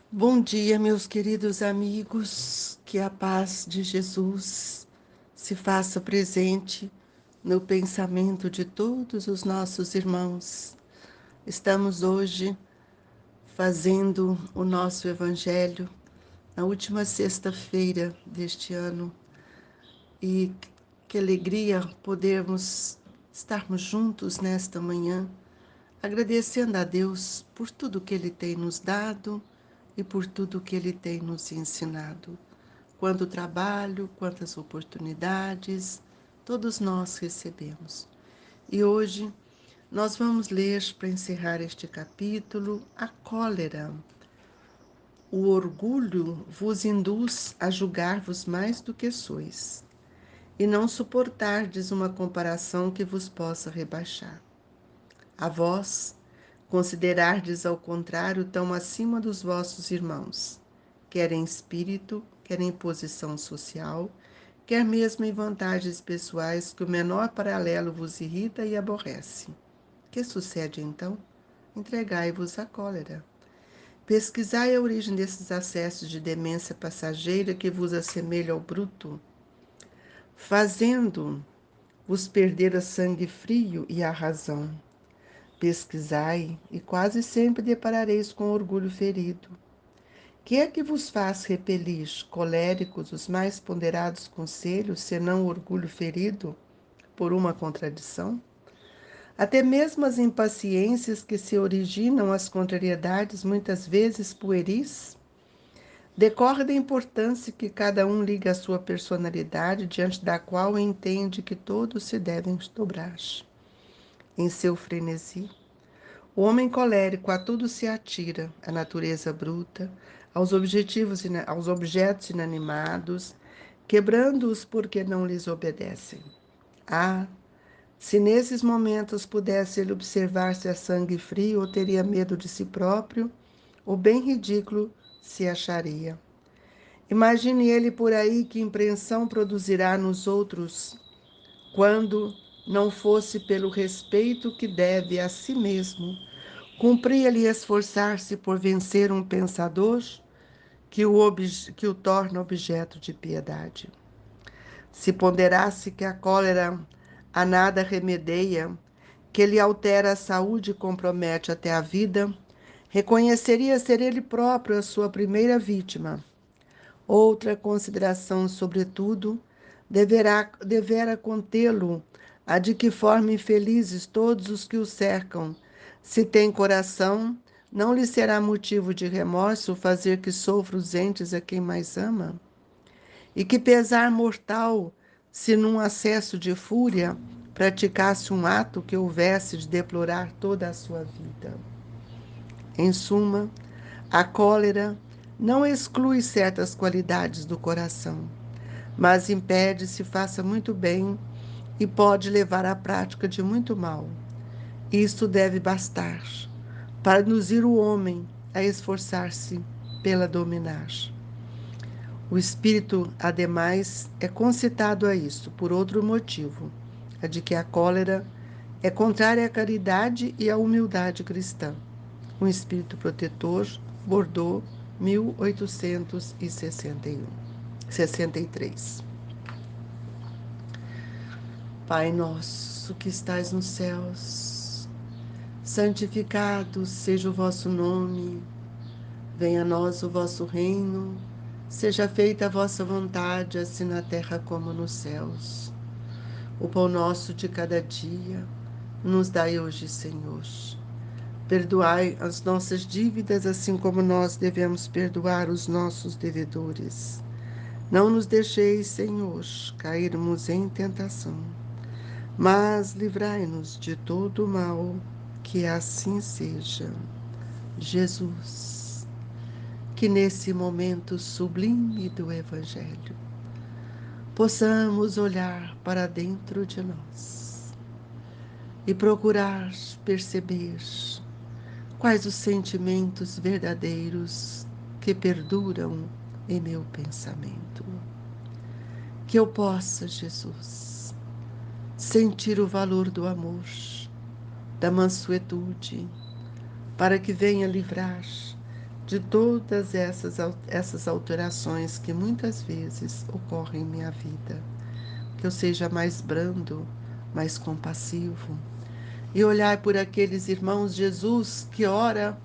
Bom dia, meus queridos amigos, que a paz de Jesus se faça presente no pensamento de todos os nossos irmãos. Estamos hoje fazendo o nosso Evangelho na última sexta-feira deste ano e que alegria podermos estarmos juntos nesta manhã, agradecendo a Deus por tudo que Ele tem nos dado e por tudo que Ele tem nos ensinado. Quanto trabalho, quantas oportunidades, todos nós recebemos. E hoje nós vamos ler, para encerrar este capítulo, a cólera. O orgulho vos induz a julgar-vos mais do que sois, e não suportardes uma comparação que vos possa rebaixar. A vós, considerardes ao contrário tão acima dos vossos irmãos, quer em espírito, quer em posição social, quer mesmo em vantagens pessoais, que o menor paralelo vos irrita e aborrece. Que sucede então? Entregai-vos à cólera. Pesquisai a origem desses acessos de demência passageira que vos assemelha ao bruto, fazendo-vos perder o sangue frio e a razão. Pesquisai, e quase sempre deparareis com orgulho ferido. Que é que vos faz repelir, coléricos, os mais ponderados conselhos, senão o orgulho ferido por uma contradição? Até mesmo as impaciências que se originam às contrariedades, muitas vezes pueris, decorre da importância que cada um liga à sua personalidade, diante da qual entende que todos se devem dobrar. Em seu frenesi, o homem colérico a tudo se atira, à natureza bruta, aos objetos inanimados, quebrando-os porque não lhes obedecem. Ah, se nesses momentos pudesse ele observar-se a sangue frio, ou teria medo de si próprio, ou bem ridículo se acharia. Imagine ele por aí que impressão produzirá nos outros quando não fosse pelo respeito que deve a si mesmo, cumpria-lhe esforçar-se por vencer um pensador que o torna objeto de piedade. Se ponderasse que a cólera a nada remedeia, que lhe altera a saúde e compromete até a vida, reconheceria ser ele próprio a sua primeira vítima. Outra consideração, sobretudo, devera contê-lo a de que forma infelizes todos os que o cercam. Se tem coração, não lhe será motivo de remorso fazer que sofra os entes a quem mais ama? E que pesar mortal, se num acesso de fúria praticasse um ato que houvesse de deplorar toda a sua vida. Em suma, a cólera não exclui certas qualidades do coração, mas impede se faça muito bem e pode levar à prática de muito mal. Isto deve bastar para induzir o homem a esforçar-se pela dominar. O espírito, ademais, é concitado a isso por outro motivo, a de que a cólera é contrária à caridade e à humildade cristã. Um espírito protetor, Bordeaux, 1863. Pai nosso que estais nos céus, santificado seja o vosso nome, venha a nós o vosso reino, seja feita a vossa vontade, assim na terra como nos céus. O pão nosso de cada dia nos dai hoje, Senhor. Perdoai as nossas dívidas, assim como nós devemos perdoar os nossos devedores. Não nos deixeis, Senhor, cairmos em tentação, mas livrai-nos de todo o mal, que assim seja. Jesus, que nesse momento sublime do Evangelho, possamos olhar para dentro de nós e procurar perceber quais os sentimentos verdadeiros que perduram em meu pensamento. Que eu possa, Jesus, sentir o valor do amor, da mansuetude, para que venha livrar de todas essas alterações que muitas vezes ocorrem em minha vida. Que eu seja mais brando, mais compassivo. E olhar por aqueles irmãos Jesus que, ora,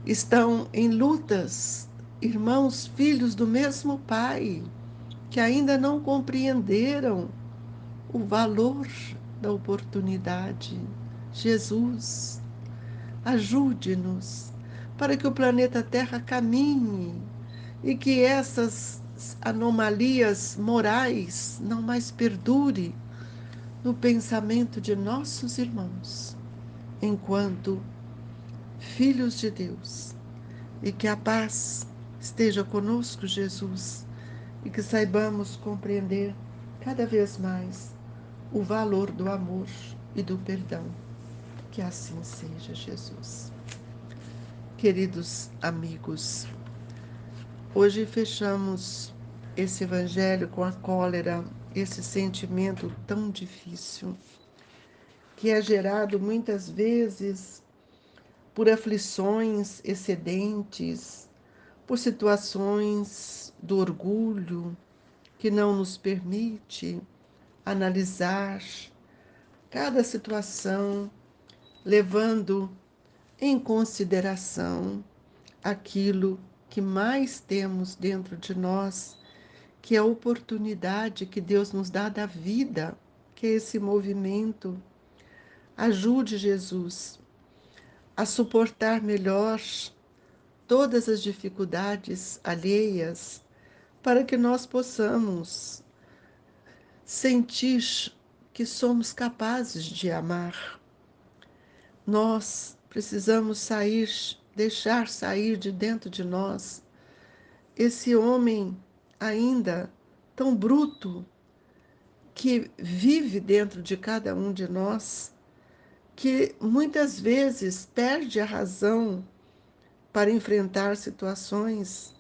estão em lutas, irmãos, filhos do mesmo Pai, que ainda não compreenderam o valor da oportunidade. Jesus, ajude-nos para que o planeta Terra caminhe e que essas anomalias morais não mais perdurem no pensamento de nossos irmãos, enquanto filhos de Deus. E que a paz esteja conosco, Jesus, e que saibamos compreender cada vez mais o valor do amor e do perdão. Que assim seja, Jesus. Queridos amigos, hoje fechamos esse evangelho com a cólera, esse sentimento tão difícil, que é gerado muitas vezes por aflições excedentes, por situações do orgulho que não nos permite analisar cada situação, levando em consideração aquilo que mais temos dentro de nós, que é a oportunidade que Deus nos dá da vida, que é esse movimento. Ajude, Jesus, a suportar melhor todas as dificuldades alheias, para que nós possamos sentir que somos capazes de amar. Nós precisamos sair, deixar sair de dentro de nós esse homem ainda tão bruto que vive dentro de cada um de nós, que muitas vezes perde a razão para enfrentar situações,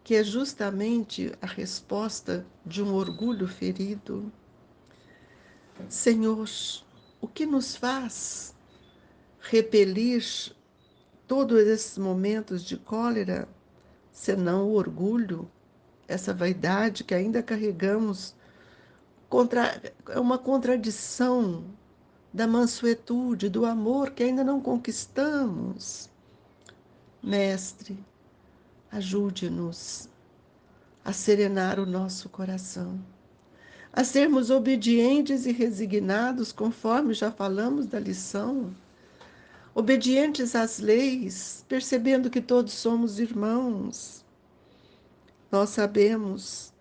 que é justamente a resposta de um orgulho ferido. Senhor, o que nos faz repelir todos esses momentos de cólera, senão o orgulho, essa vaidade que ainda carregamos, é uma contradição da mansuetude, do amor que ainda não conquistamos. Mestre, ajude-nos a serenar o nosso coração, a sermos obedientes e resignados, conforme já falamos da lição, obedientes às leis, percebendo que todos somos irmãos. Nós sabemos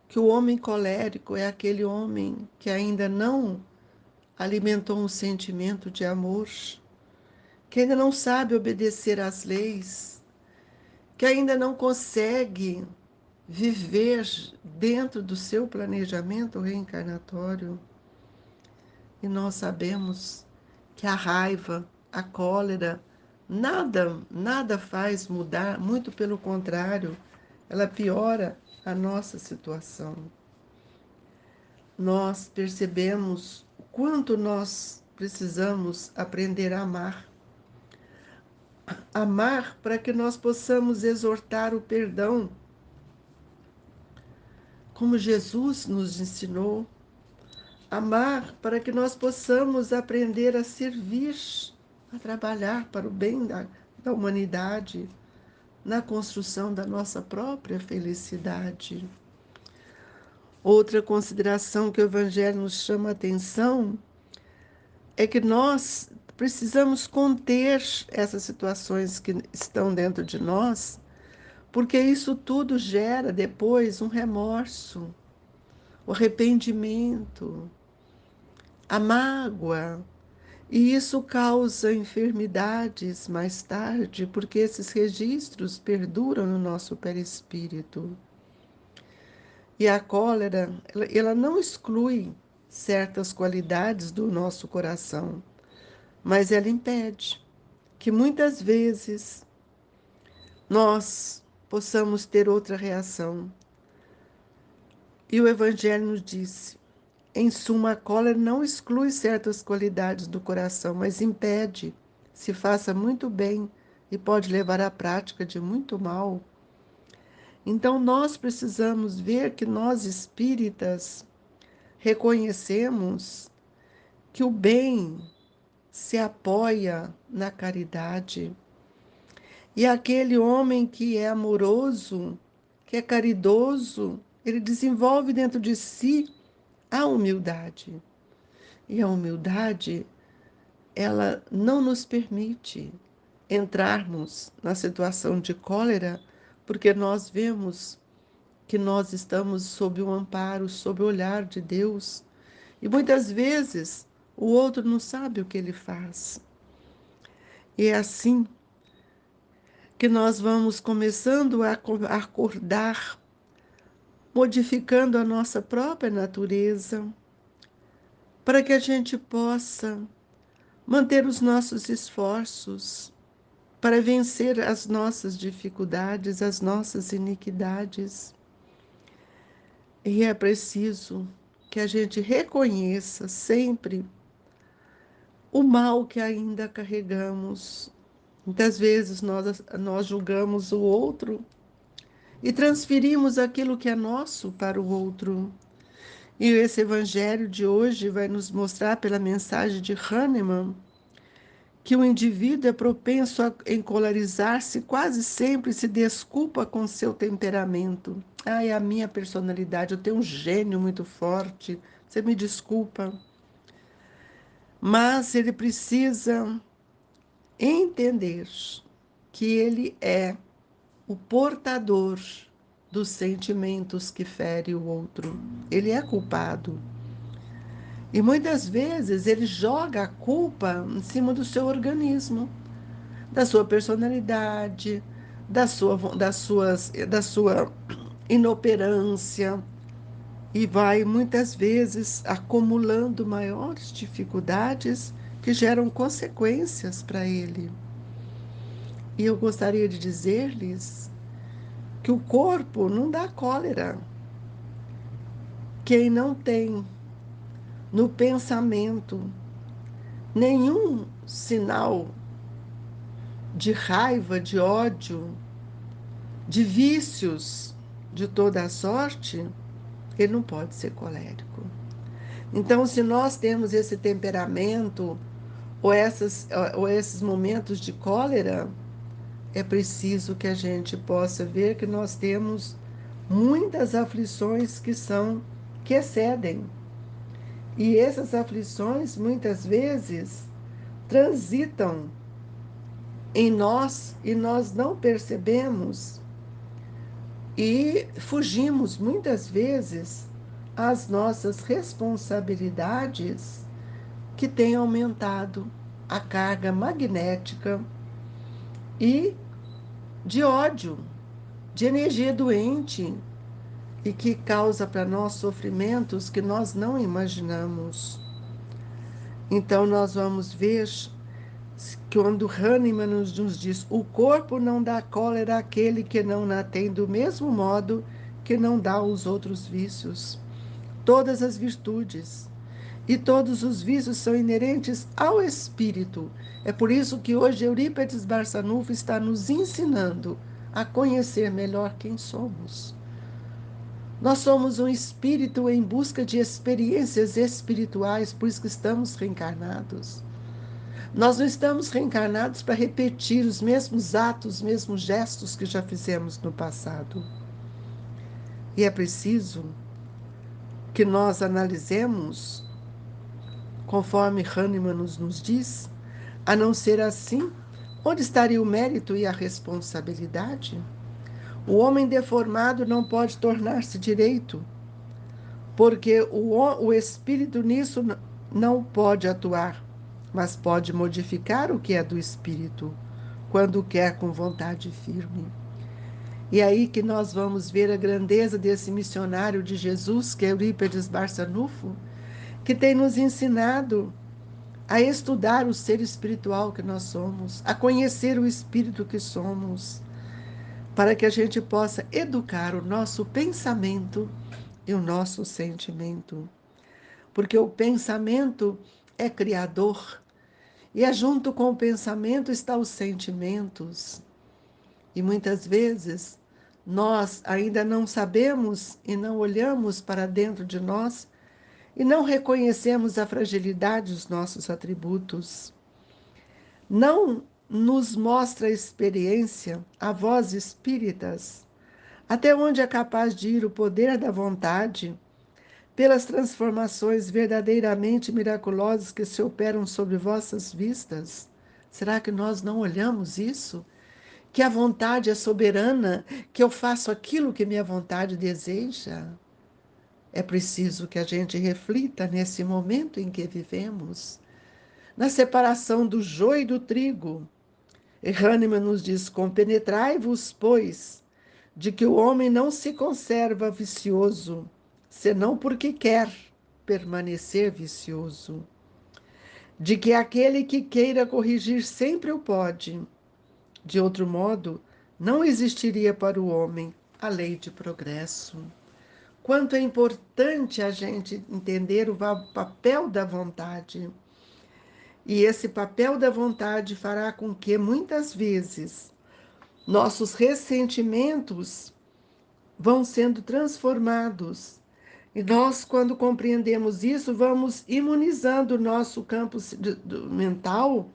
que o homem colérico é aquele homem que ainda não alimentou um sentimento de amor, que ainda não sabe obedecer às leis, que ainda não consegue viver dentro do seu planejamento reencarnatório. E nós sabemos que a raiva, a cólera, nada faz mudar, muito pelo contrário, ela piora a nossa situação. Nós percebemos o quanto nós precisamos aprender a amar. Amar para que nós possamos exortar o perdão, como Jesus nos ensinou. Amar para que nós possamos aprender a servir, a trabalhar para o bem da humanidade, na construção da nossa própria felicidade. Outra consideração que o Evangelho nos chama a atenção é que nós precisamos conter essas situações que estão dentro de nós, porque isso tudo gera depois um remorso, o arrependimento, a mágoa, e isso causa enfermidades mais tarde, porque esses registros perduram no nosso perispírito. E a cólera, ela não exclui certas qualidades do nosso coração, mas ela impede que muitas vezes nós possamos ter outra reação. E o Evangelho nos disse, em suma, a cólera não exclui certas qualidades do coração, mas impede, se faça muito bem, e pode levar à prática de muito mal. Então, nós precisamos ver que nós espíritas reconhecemos que o bem se apoia na caridade. E aquele homem que é amoroso, que é caridoso, ele desenvolve dentro de si a humildade. E a humildade, ela não nos permite entrarmos na situação de cólera, porque nós vemos que nós estamos sob o amparo, sob o olhar de Deus. E muitas vezes o outro não sabe o que ele faz. E é assim que nós vamos começando a acordar, modificando a nossa própria natureza, para que a gente possa manter os nossos esforços para vencer as nossas dificuldades, as nossas iniquidades. E é preciso que a gente reconheça sempre o mal que ainda carregamos. Muitas vezes nós julgamos o outro e transferimos aquilo que é nosso para o outro. E esse evangelho de hoje vai nos mostrar, pela mensagem de Hahnemann, que o indivíduo é propenso a encolarizar-se, quase sempre se desculpa com seu temperamento. Ah, é a minha personalidade, eu tenho um gênio muito forte, você me desculpa. Mas ele precisa entender que ele é o portador dos sentimentos que fere o outro. Ele é culpado. E muitas vezes ele joga a culpa em cima do seu organismo, da sua personalidade, da sua inoperância, e vai muitas vezes acumulando maiores dificuldades que geram consequências para ele. E eu gostaria de dizer-lhes que o corpo não dá cólera. Quem não tem no pensamento nenhum sinal de raiva, de ódio, de vícios de toda a sorte, ele não pode ser colérico. Então, se nós temos esse temperamento ou esses momentos de cólera, é preciso que a gente possa ver que nós temos muitas aflições que excedem. E essas aflições, muitas vezes, transitam em nós e nós não percebemos e fugimos, muitas vezes, às nossas responsabilidades que têm aumentado a carga magnética e de ódio, de energia doente e que causa para nós sofrimentos que nós não imaginamos. Então, nós vamos ver quando Hahnemann nos diz: o corpo não dá cólera àquele que não a tem, do mesmo modo que não dá aos outros vícios. Todas as virtudes e todos os vícios são inerentes ao espírito. É por isso que hoje Eurípides Barçanufo está nos ensinando a conhecer melhor quem somos. Nós somos um espírito em busca de experiências espirituais, por isso que estamos reencarnados. Nós não estamos reencarnados para repetir os mesmos atos, os mesmos gestos que já fizemos no passado. E é preciso que nós analisemos, conforme Hahnemann nos diz, a não ser assim, onde estaria o mérito e a responsabilidade? O homem deformado não pode tornar-se direito, porque o espírito nisso não pode atuar, mas pode modificar o que é do espírito, quando quer com vontade firme. E é aí que nós vamos ver a grandeza desse missionário de Jesus, que é Eurípides Barçanufo, que tem nos ensinado a estudar o ser espiritual que nós somos, a conhecer o espírito que somos, para que a gente possa educar o nosso pensamento e o nosso sentimento. Porque o pensamento é criador E junto com o pensamento está os sentimentos. E muitas vezes nós ainda não sabemos e não olhamos para dentro de nós e não reconhecemos a fragilidade dos nossos atributos. Não nos mostra a experiência, a vós espíritas, até onde é capaz de ir o poder da vontade, pelas transformações verdadeiramente miraculosas que se operam sobre vossas vistas? Será que nós não olhamos isso? Que a vontade é soberana, que eu faço aquilo que minha vontade deseja? É preciso que a gente reflita nesse momento em que vivemos, na separação do joio e do trigo. E Hahnemann nos diz: compenetrai-vos, pois, de que o homem não se conserva vicioso, senão porque quer permanecer vicioso. De que aquele que queira corrigir sempre o pode. De outro modo, não existiria para o homem a lei de progresso. Quanto é importante a gente entender o papel da vontade. E esse papel da vontade fará com que, muitas vezes, nossos ressentimentos vão sendo transformados. E nós, quando compreendemos isso, vamos imunizando o nosso campo mental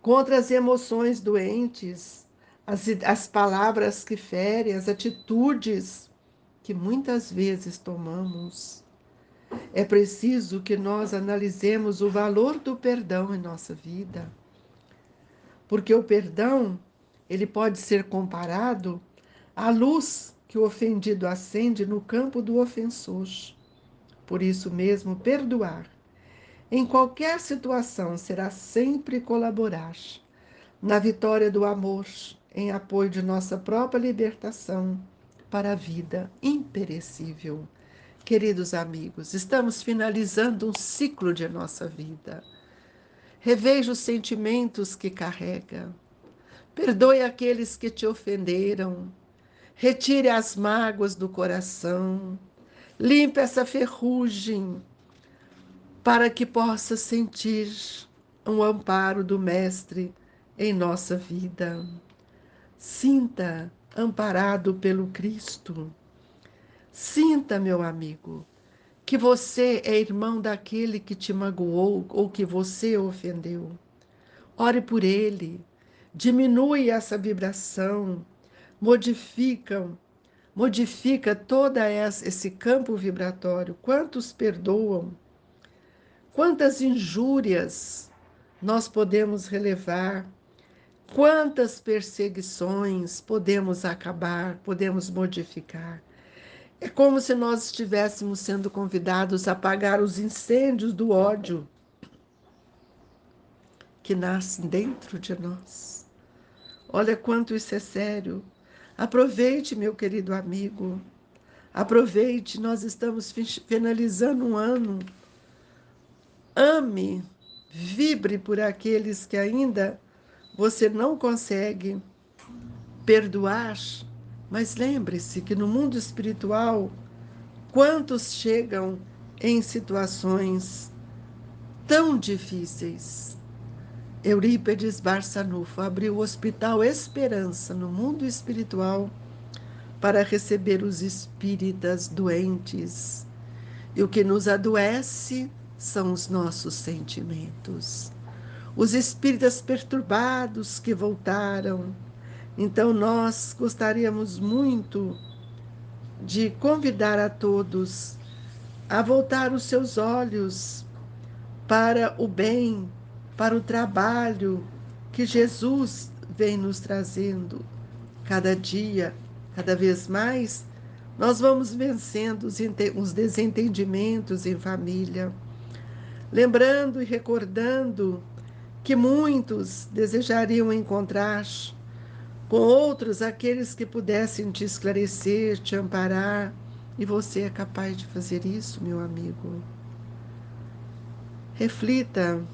contra as emoções doentes, as palavras que ferem, as atitudes que muitas vezes tomamos. É preciso que nós analisemos o valor do perdão em nossa vida, porque o perdão, ele pode ser comparado à luz que o ofendido acende no campo do ofensor. Por isso mesmo, perdoar em qualquer situação será sempre colaborar na vitória do amor, em apoio de nossa própria libertação para a vida imperecível. Queridos amigos, estamos finalizando um ciclo de nossa vida. Reveja os sentimentos que carrega. Perdoe aqueles que te ofenderam. Retire as mágoas do coração. Limpe essa ferrugem para que possa sentir um amparo do Mestre em nossa vida. Sinta amparado pelo Cristo. Sinta, meu amigo, que você é irmão daquele que te magoou ou que você ofendeu. Ore por ele, diminui essa vibração, modifica todo esse campo vibratório. Quantos perdoam? Quantas injúrias nós podemos relevar? Quantas perseguições podemos acabar, podemos modificar? É como se nós estivéssemos sendo convidados a apagar os incêndios do ódio que nascem dentro de nós. Olha quanto isso é sério. Aproveite, meu querido amigo. Aproveite, nós estamos finalizando um ano. Ame, vibre por aqueles que ainda você não consegue perdoar, mas lembre-se que no mundo espiritual, quantos chegam em situações tão difíceis? Eurípedes Barçanufo abriu o Hospital Esperança no mundo espiritual para receber os espíritas doentes. E o que nos adoece são os nossos sentimentos. Os espíritas perturbados que voltaram. Então, nós gostaríamos muito de convidar a todos a voltar os seus olhos para o bem, para o trabalho que Jesus vem nos trazendo. Cada dia, cada vez mais, nós vamos vencendo os desentendimentos em família, lembrando e recordando que muitos desejariam encontrar com outros aqueles que pudessem te esclarecer, te amparar, e você é capaz de fazer isso, meu amigo. Reflita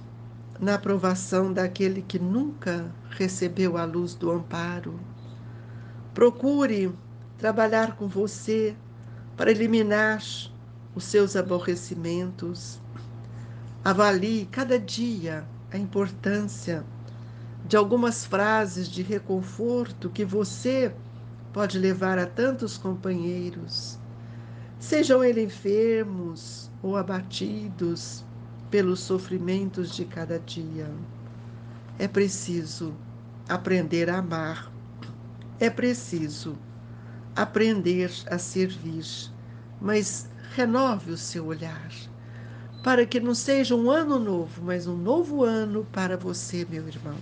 na aprovação daquele que nunca recebeu a luz do amparo. Procure trabalhar com você para eliminar os seus aborrecimentos. Avalie cada dia a importância de algumas frases de reconforto que você pode levar a tantos companheiros, sejam eles enfermos ou abatidos pelos sofrimentos de cada dia. É preciso aprender a amar, é preciso aprender a servir, mas renove o seu olhar, para que não seja um ano novo, mas um novo ano para você, meu irmão,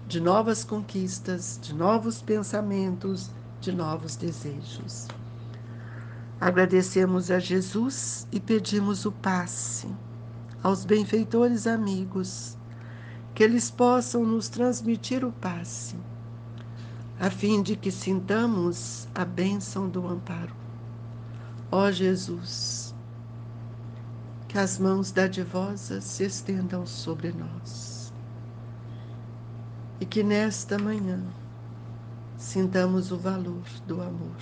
de novas conquistas, de novos pensamentos, de novos desejos. Agradecemos a Jesus e pedimos o passe aos benfeitores amigos, que eles possam nos transmitir o passe, a fim de que sintamos a bênção do amparo. Ó Jesus, que as mãos dadivosas se estendam sobre nós e que nesta manhã sintamos o valor do amor.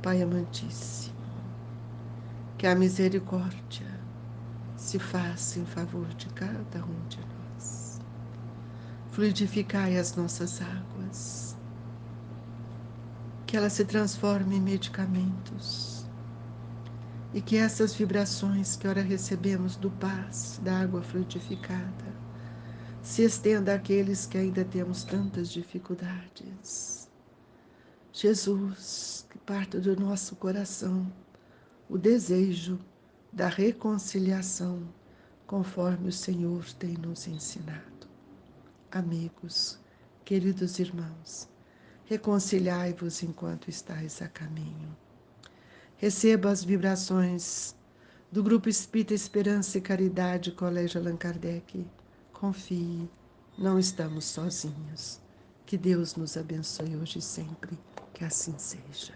Pai amantíssimo, que a misericórdia se faça em favor de cada um de nós. Fluidificai as nossas águas, que elas se transformem em medicamentos e que essas vibrações que ora recebemos do paz, da água fluidificada, se estenda àqueles que ainda temos tantas dificuldades. Jesus, que parta do nosso coração o desejo da reconciliação, conforme o Senhor tem nos ensinado. Amigos, queridos irmãos, reconciliai-vos enquanto estáis a caminho. Receba as vibrações do Grupo Espírita Esperança e Caridade, Colégio Allan Kardec. Confie, não estamos sozinhos. Que Deus nos abençoe hoje e sempre, que assim seja.